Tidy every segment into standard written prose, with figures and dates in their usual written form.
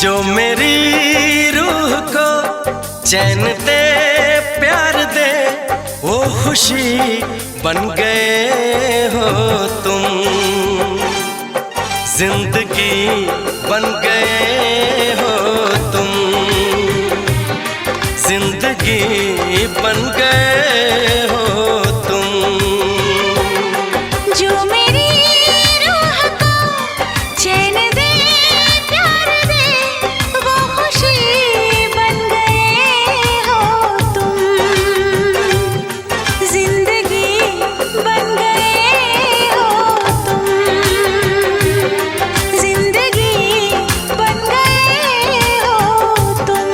जो मेरी रूह को चैन दे, प्यार दे, वो खुशी बन गए हो तुम। जिंदगी बन गए हो तुम, जिंदगी बन गए हो तुम। जो मेरी रूह को चैन दे, प्यार दे, वो खुशी बन गए हो तुम। जिंदगी बन गए हो तुम, जिंदगी बन गए हो तुम।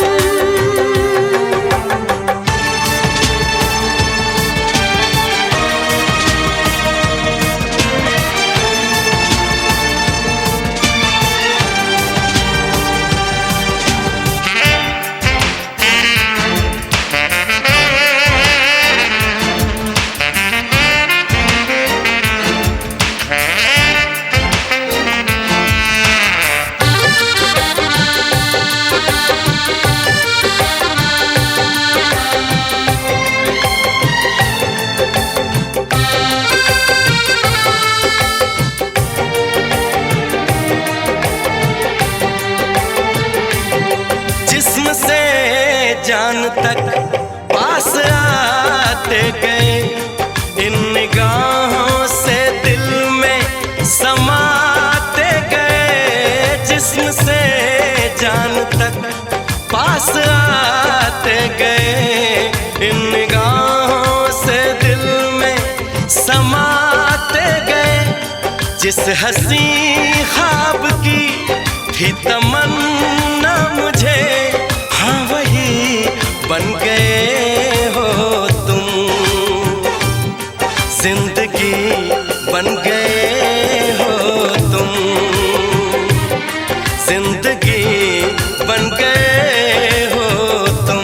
जिस्म से जान तक पास आते गए, इन निगाहों से दिल में समाते गए। जिस्म से जान तक पास आते गए, इन निगाहों से दिल में समाते गए। जिस हंसी ख्वाब की थी तमन्ना मुझे, हाँ वही बन गए हो तुम। जिंदगी बन गए हो तुम, जिंदगी बन गए हो तुम।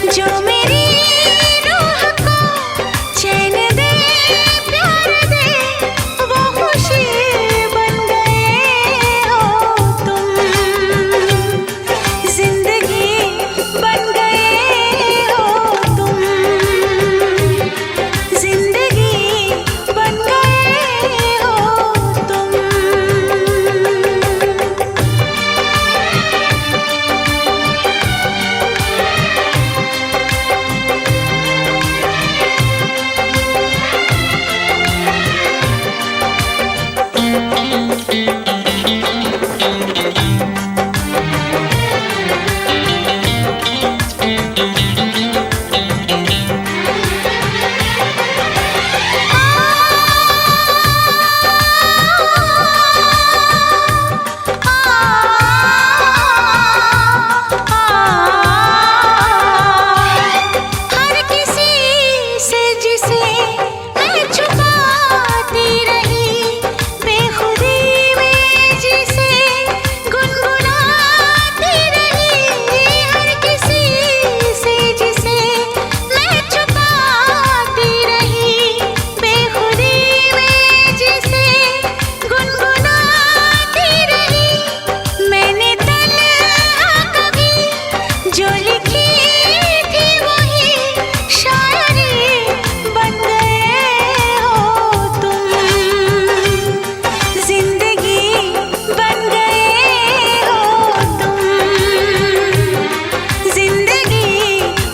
जो मेरी रूह को चैन दे, प्यार दे, वो खुशी बन गए हो तुम। जिंदगी बन गए हो तुम, जिंदगी बन गए हो तुम। हर किसी से जिसे मैं छुपाती रही, बेखुदी में जिसे गुनगुनाती रही। हर किसी से जिसे मैं छुपाती रही, बेखुदी में जिसे गुनगुनाती रही। मैंने तन्हा कभी जो लिखी थी, वही शायरी बन गए हो तुम। जिंदगी बन गए हो तुम, जिंदगी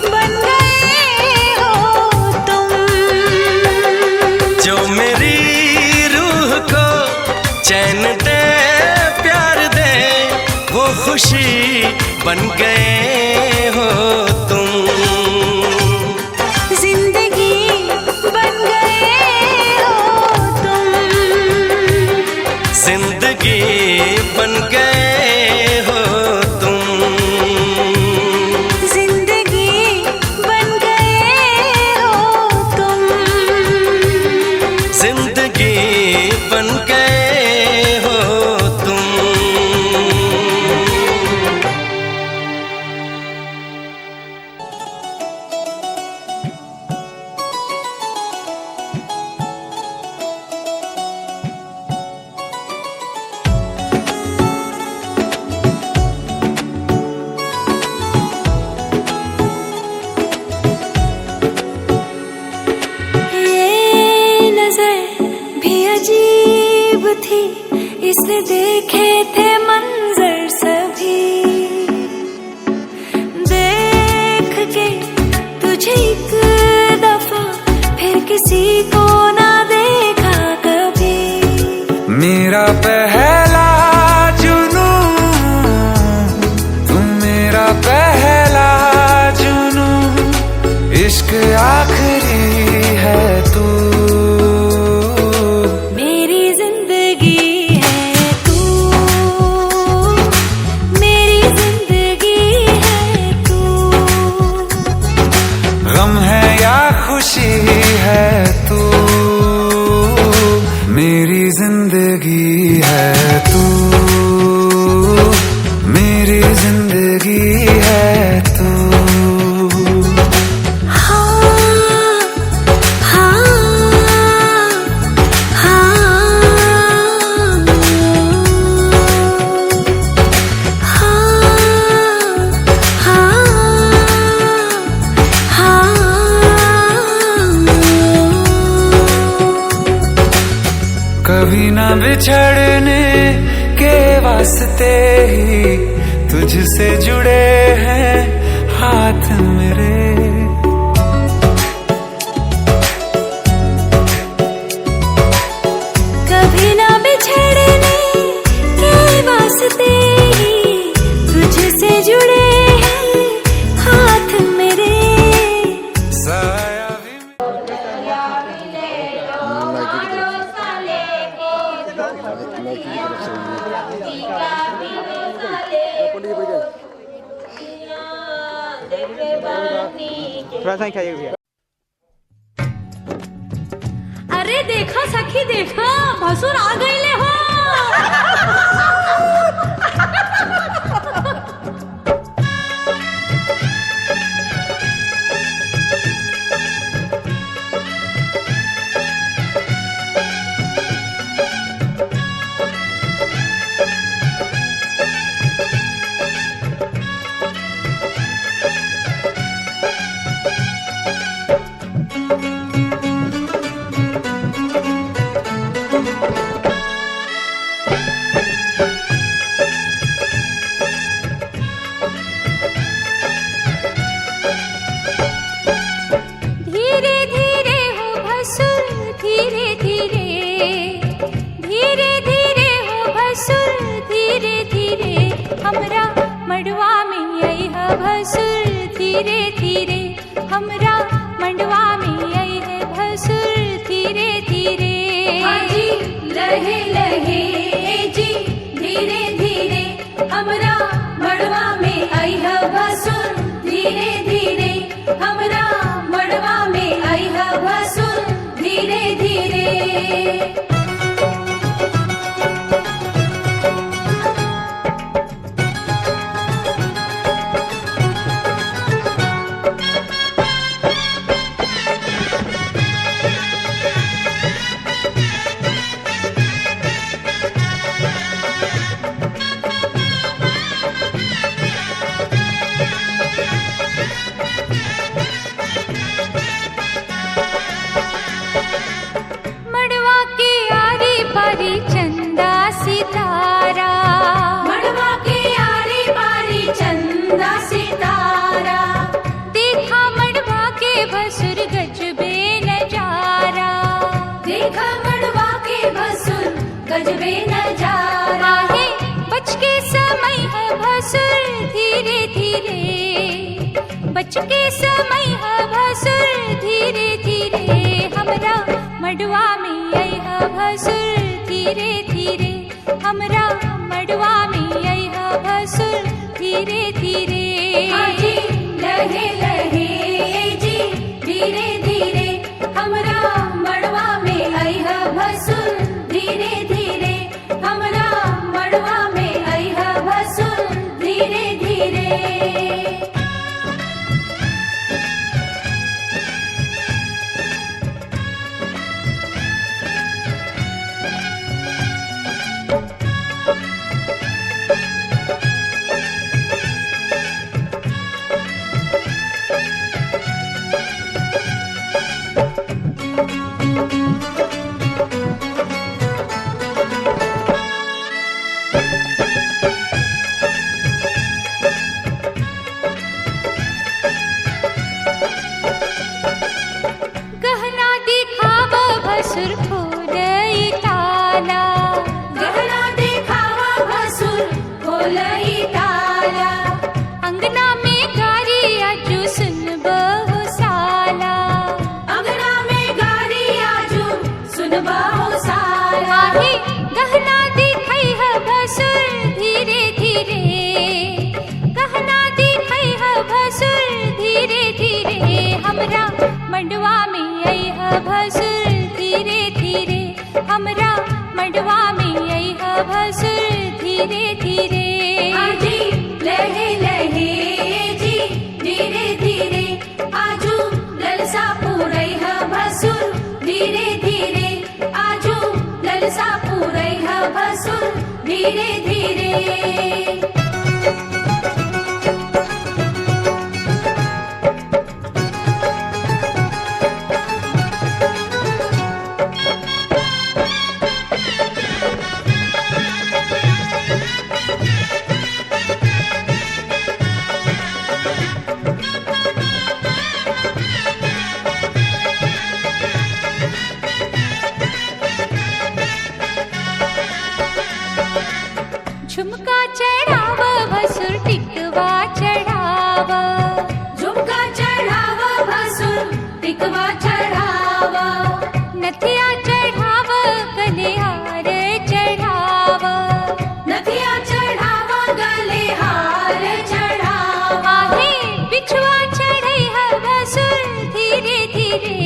बन गए हो तुम। जो मेरी रूह को चैन दे, प्यार दे, वो खुशी बन गए हो तुम। जिंदगी बन गए हो तुम, जिंदगी बन गए हो तुम। जिंदगी बन गए हो तुम। जिंदगी बन गए हो तुम। अजीब थी, इसने देखे थे मंजर सभी। देख के तुझे एक दफा, फिर किसी को ना देखा कभी। मेरा पहला जुनू, तू मेरा पहला जुनू, इश्क आखिरी है तू। मेरी जिंदगी है तू, मेरी जिंदगी है तू। गम है या खुशी है तू, मेरी जिंदगी है तू, मेरी जिंदगी है तू। कभी ना बिछड़ने के वास्ते ही तुझसे जुड़े हैं हाथ मेरे। कभी ना बिछड़ने के वास्ते ही तुझसे जुड़े हैं हाथ मेरे। साया भी अरे देखा सखी देखा, भसुर आ गईले हो। हमरा मड़वा में आई है भसुर धीरे धीरे। हमरा मंडवा में आई है भसुर धीरे धीरे। जी लहे लहे जी धीरे धीरे, हमरा मड़वा में आई है भसुर धीरे धीरे। हमरा मड़वा में आई है भसुर धीरे धीरे। मड़वा के आरी पारी चंदा सितारा, मड़वा के आरी बारी चंदा सितारा। देखा मड़वा के भसुर गजबे नजारा। देखा मड़वा के भसुर गजबे नजारा। आहे बच के समय है भसुर धीरे धीरे। बच के समय है भसुर धीरे धीरे। हमरा मड़वा में आई है भसुर धीरे धीरे। हमरा मड़वा में आई है भसुर धीरे धीरे। जी लहे लहे जी धीरे धीरे, हमरा मड़वा में आई है भसुर धीरे धीरे। हमरा मड़वा में आई है भसुर धीरे धीरे। भसुर खोलई ताला। गहना देखावा भसुर खोलई ताला। अंगना में गारी आजू सुन बहु साला। अंगना में गारी आजू सुन बहु साला। आहे गहना दिखई है भसुर धीरे धीरे। गहना दिखई है भसुर धीरे धीरे। हमरा मंडवा में आई है भसुर धीरे धीरे। हमरा मंडवा में आई है भसुर धीरे धीरे। आजी लहे लहे जी धीरे धीरे। आजू ललसा पूरई है भसुर धीरे धीरे। आजू ललसा पूरई है भसुर धीरे धीरे। झुमका चढ़ाव भसुर टिकवा चढ़ाव। झुमका चढ़ावा भसुर टिकवा चढ़ावा। नथिया चढ़ाव गले हार चढ़ाव। नथिया चढ़ावा गले हार चढ़ावा। आहे बिछुआ चढ़ई है भसुर धीरे धीरे।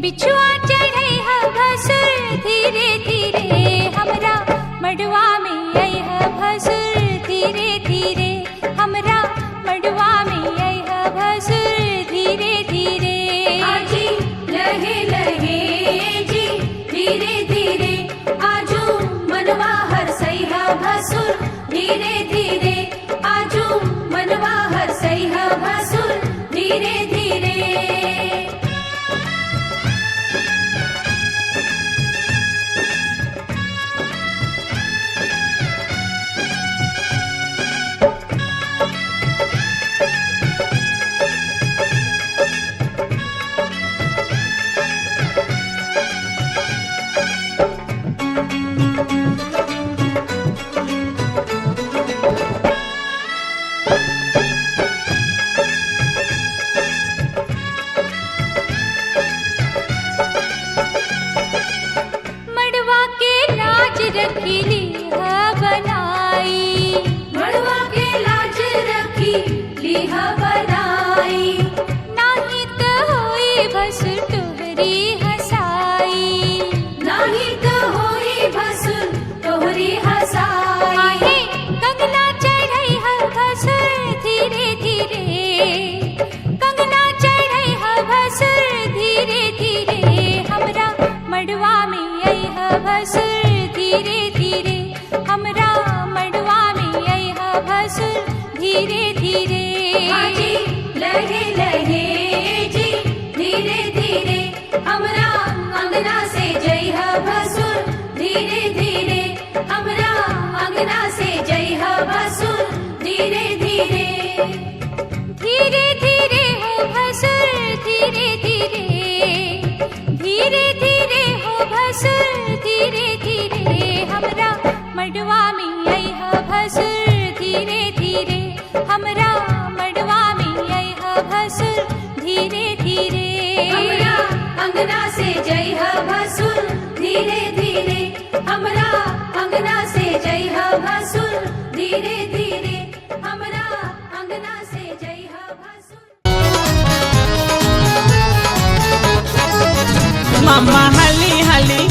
बिछुआ चढ़ई है भसुर धीरे धीरे। हमरा मडवा में आई है भसुर धीरे धीरे। हमरा मडवा में आई है भसुर धीरे धीरे। आजी लहे लहे जी धीरे धीरे। आजू मनवा हरसई है भसुर धीरे धीरे। आजू मनवा हरसई है भसुर धीरे धीरे। मड़वा के लाज रखीली है बनाई। मड़वा के लाज रखी लीहा बनाई। नाही त होई भसुर तोहरी हसाई। नाही तो होई भसुर तोहरी हसाई। आहे कंगना चढ़ई है भसुर धीरे धीरे। कंगना चढ़ई है भसुर धीरे धीरे। हमरा मड़वा में आई है भसुर धीरे धीरे। हमरा मड़वा में आई है भसुर धीरे धीरे। आजी लहे लहे जी धीरे धीरे। हमरा अंगना से जई है भसुर धीरे धीरे। हमरा अंगना से जई है भसुर धीरे धीरे। धीरे धीरे हो भसुर धीरे धीरे। धीरे धीरे हो भसुर धीरे धीरे। हमरा मडवा में आई है भसुर धीरे धीरे। हमरा मडवा में आई है भसुर धीरे धीरे। हमरा अंगना से जई है भसुर धीरे धीरे। हमरा अंगना से जई है भसुर धीरे धीरे। हमरा अंगना से जई है भसुर। मामा हाली हाली,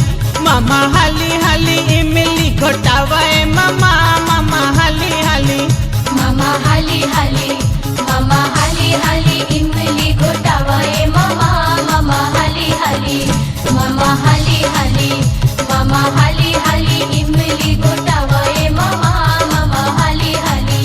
मामा हाली हाली, इमली घोटावे मामा, मामा हाली हाली। मामा हाली हाली, मामा हाली हाली, इमली घोटावा ए मामा, मामा हाली हाली। मामा हाली हाली, मामा हाली हाली, इमली घोटावा ए मामा, मामा हाली हाली।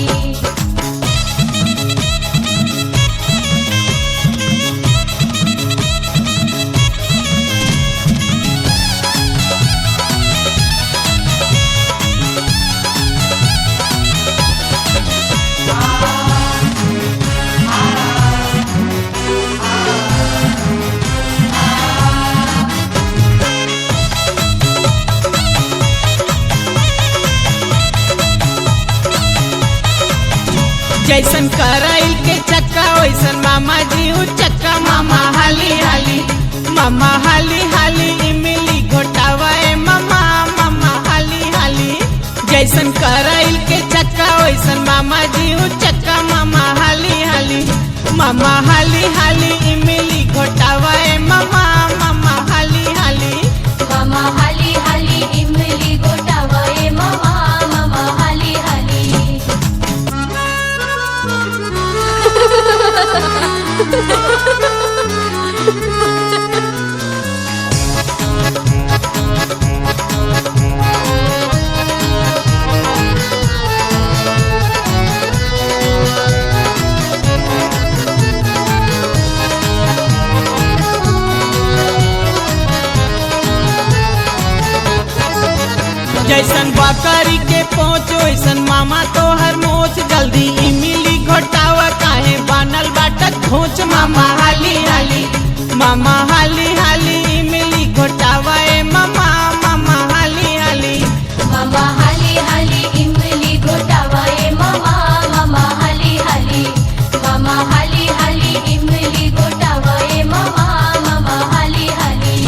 जैसन कराइल के चक्का वैसन मामा जी उ चक्का मामा हाली हाली मामा हाली हाली इमली घोटावा ए मामा मामा हाली हाली जैसन कराइल के चक्का वैसन मामा जी उ चक्का मामा हाली हाली मामा हाली हाली इमली घोटावा ए मामा मामा हाली हाली मामा हाली हाली इमली गोटावा ए मामा मामा हाली हाली जैसन बकरी के पहुँच वैसन मामा तो हर मोच जल्दी इमली घोटावा काहे बनल बाटक घोच मामा हाली हाली मामा हाली हाली इमली घोटावा ए मामा मामा हाली हाली मामा हाली हाली इमली गोटावा ए मामा मामा हाली हाली मामा हाली हाली इमली गोटावा ए मामा मामा हाली हाली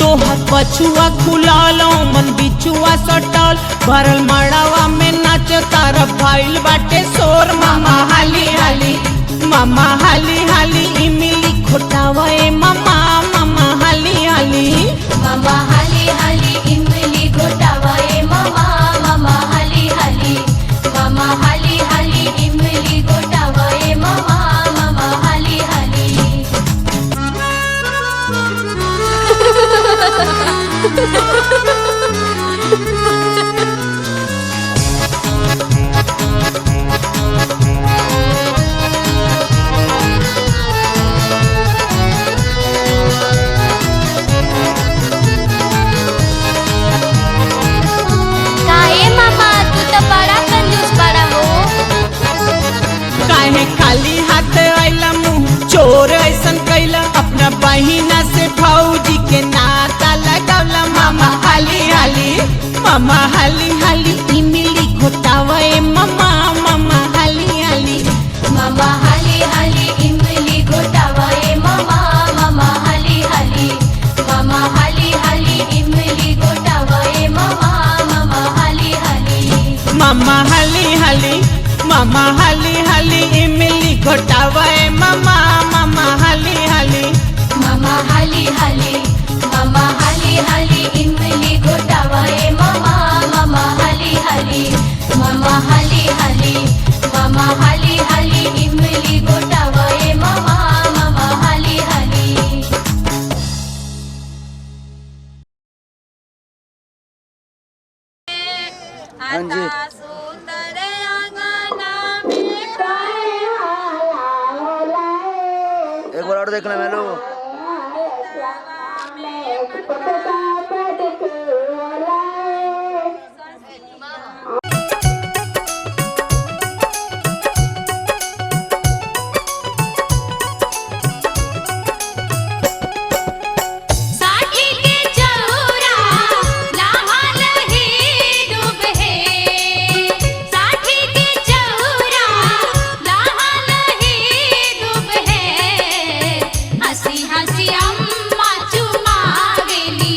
तोहर पछुआ खुलाल मन बिछुआ सटल भरल मड़ावा में नाच तारा भइल बाटे शोर मामा हाली हाली मामा हाली हाली इमली घोटावा ए मामा मामा हाली हाली मामा हाली हाली इमली गोटावा ए मामा मामा हाली हाली मामा हाली हाली इमली गोटावा ए मामा मामा हाली हाली काहे मामा तू तो बड़ा कंजूस बड़ा हो। काहे खाली हाथ आइला मुँह चोर ऐसन कैला अपना बहिना से भौजी के नाता लगौला मामा हाली हाली मामा हाली हाली इमली घोटावा ए मामा मामा हाली हाली मामा हाली हाली इमली गोटावा ए मामा मामा हाली हाली मामा हाली हाली इमली गोटावा ए मामा मामा हाली हाली मामा हाली हाली मामा हाली हाली इमली घोटावा ए मामा मामा हाली हाली मामा हाली हाली मामा हाली हाली इमली गोटावा ए मामा मामा हाली हाली मामा हाली हाली मामा हाली हाली इमली गोटावा ए मामा मामा हाली हाली हाँ जी एक बार और देखना मैनू साथी के चौरा लाहा लही डूब है साथी के चौरा लाहा लही डूब है हंसी हंसी अम्मा चुमावेली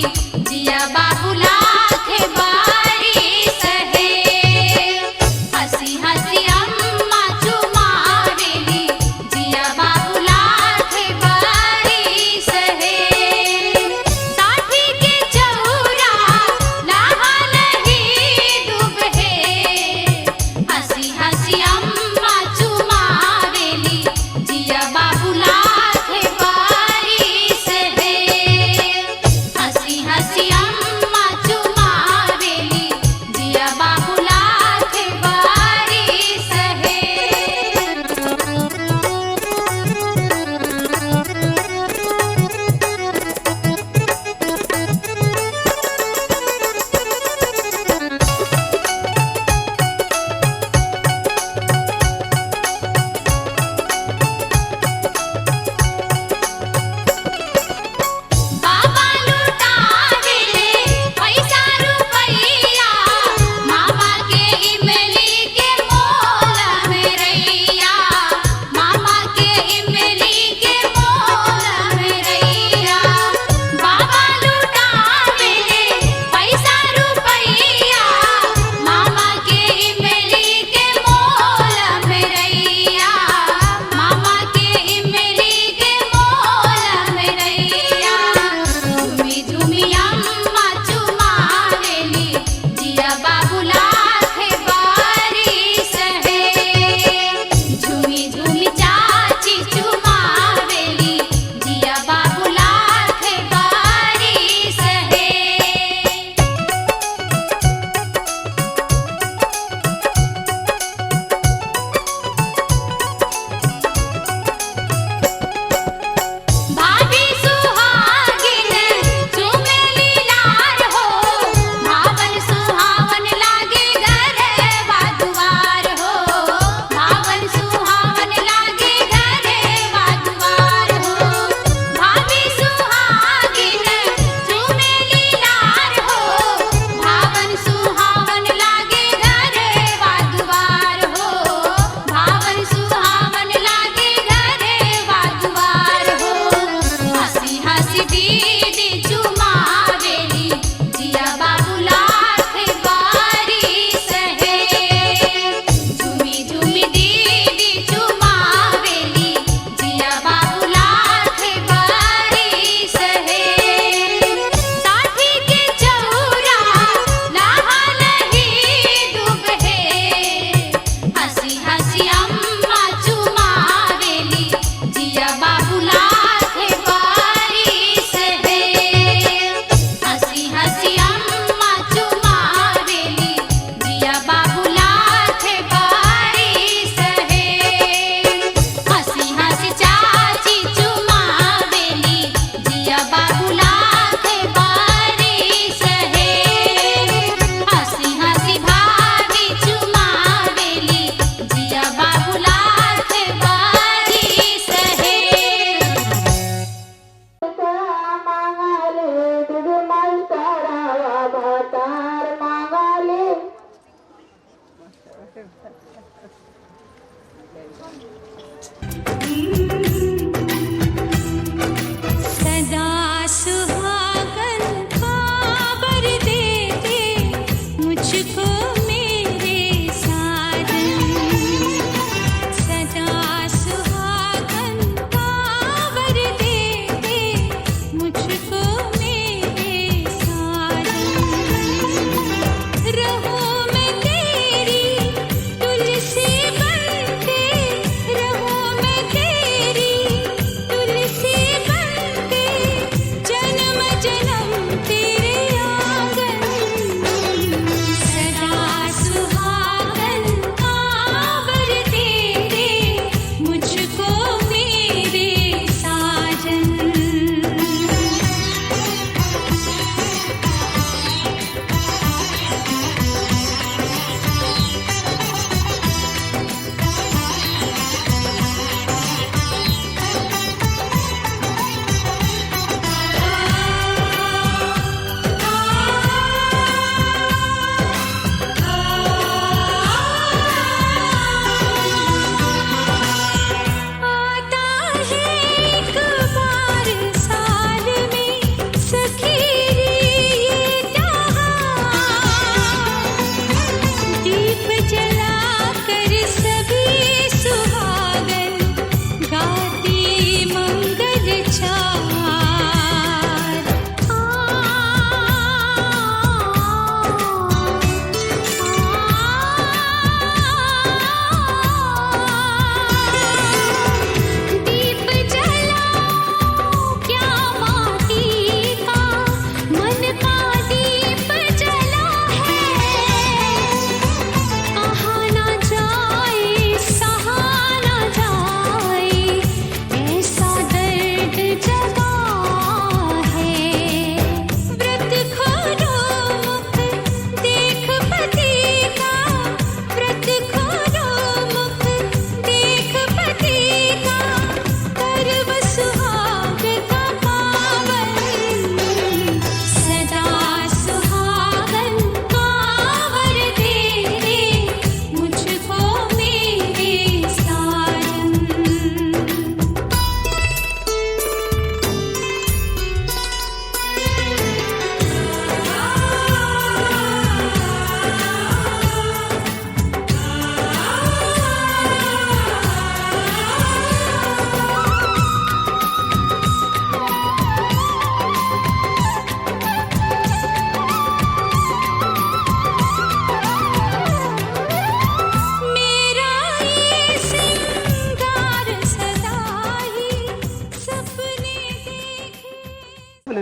ए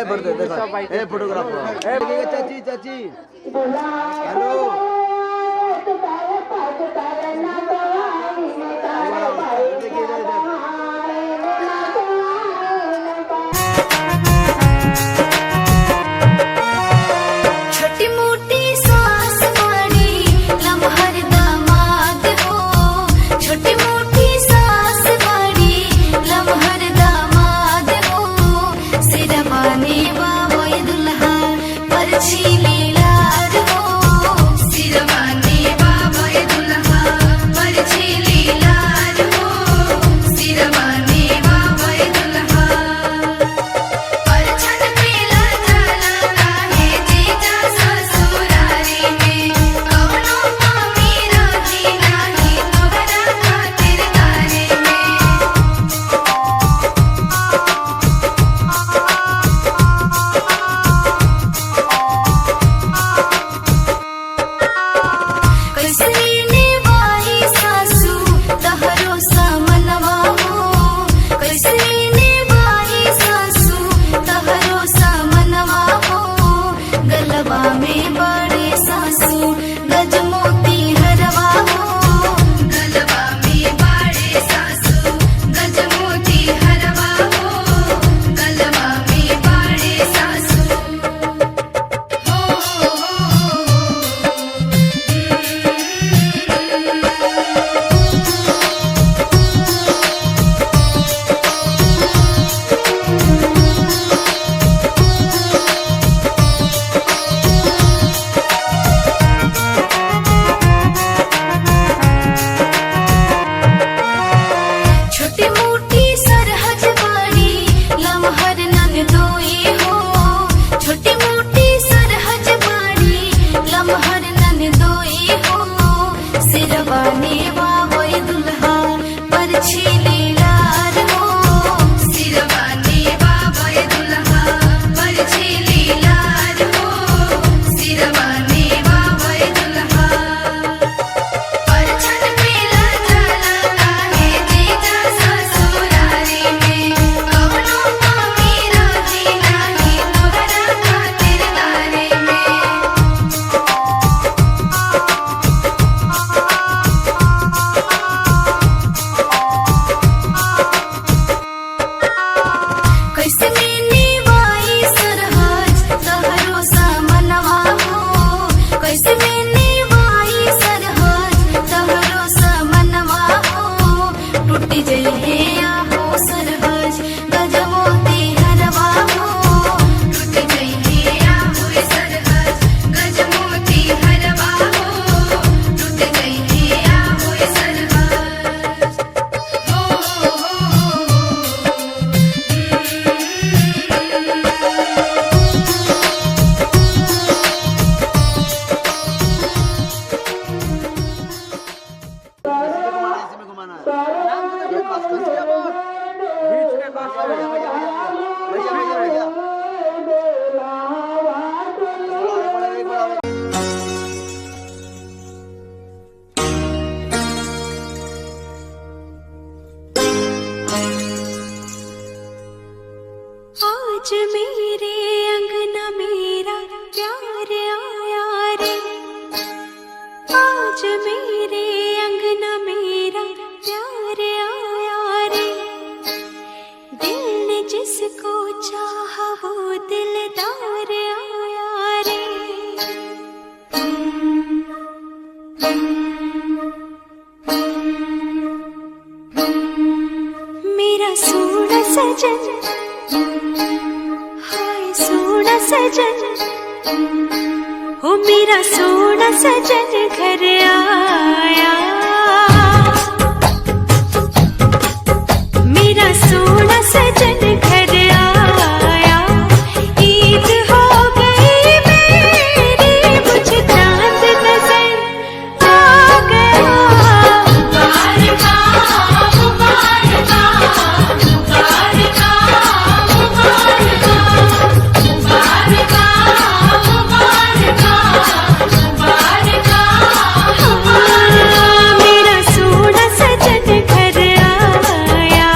बड़े देखो ए फोटोग्राफर ए चाची चाची हेलो देखिए इधर छोटी मोटी सास बड़ी लम्हर दामाद हो, छोटी मोटी सास बड़ी लम्हर दामाद हो, सिरवाने बाबोय दुल्हा परछी लीलार हो, सिरवाने बाबोय दुल्हा परछी लीलार हो, सिरवाने बाबोय दुल्हा परछन पेला जाला काहे जीजा ससुरारी में, कौनो मामी राजी नाही तोहरा खातिरदारी में। कैसे निभाई सासू तहरो समनवा हो, कैसे निभाई सासू तहरो समनवा हो, गलबा में बड़े सासू गजमोती हरवा हो, गलबा में बड़े सासू गजमोती हरवा हो, गलबा में बड़े सासू छोटी मोटी सरहज बड़ी लम्हर ननदोई हो, छोटी मोटी सरहज बड़ी लम्हर ननदोई हो, सिरवाने बाबोय दुल्हा परछी लीलार हो, सिरवाने बाबोय दुल्हा परछी लीलार हो, सिरवाने बाबोय दुल्हा परछन पेला जाला काहे जीजा ससुरारी में, कौनो मामी राजी नाही तोहरा खातिरदारी में। कैसे निभाई सरहज तहरो समनवा हो, कैसे निभाई सरहज तहरो समनवा हो, टूटी जइहे आहो सरहज गजमोती हरवा हो, टूटी जइहे आहो सरहज गजमोती हरवा हो, टूटी जइहे आहो सरहज इसी में घुमाना है ये पास कर दिया बीच में पास भैया भैया भैया भैया आज मेरे अंगना मेरा प्यार आया रे, आज मेरे अंगना मेरा प्यार आया रे, दिल ने जिसको चाहा वो दिलदार आया रे। मेरा सोना सजन, हाय सोना सजन, हो मेरा सोना सजन घर आया, मेरा सोना सजन घर आया, ईद हो गई मेरी मुझे चांद नजर आ गया, मुबारका मुबारका मुबारका मुबारका मुबारका मुबारका मुबारका, मेरा सोना सजन घर आया।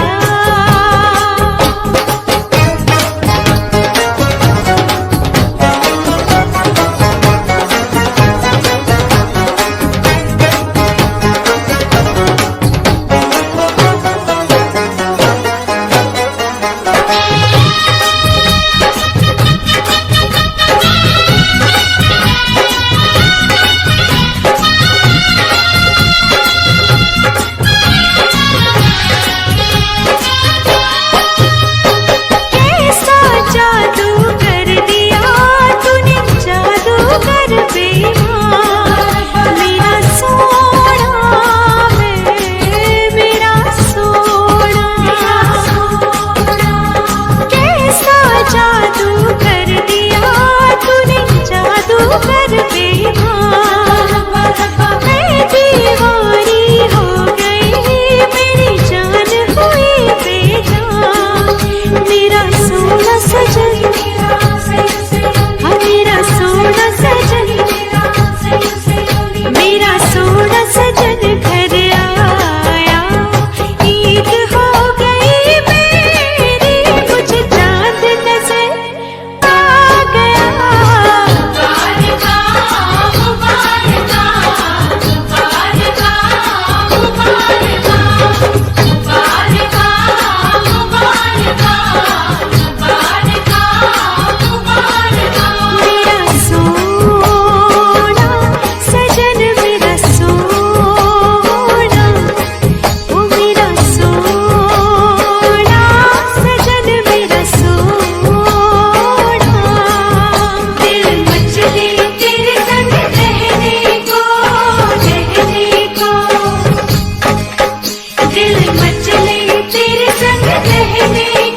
कहने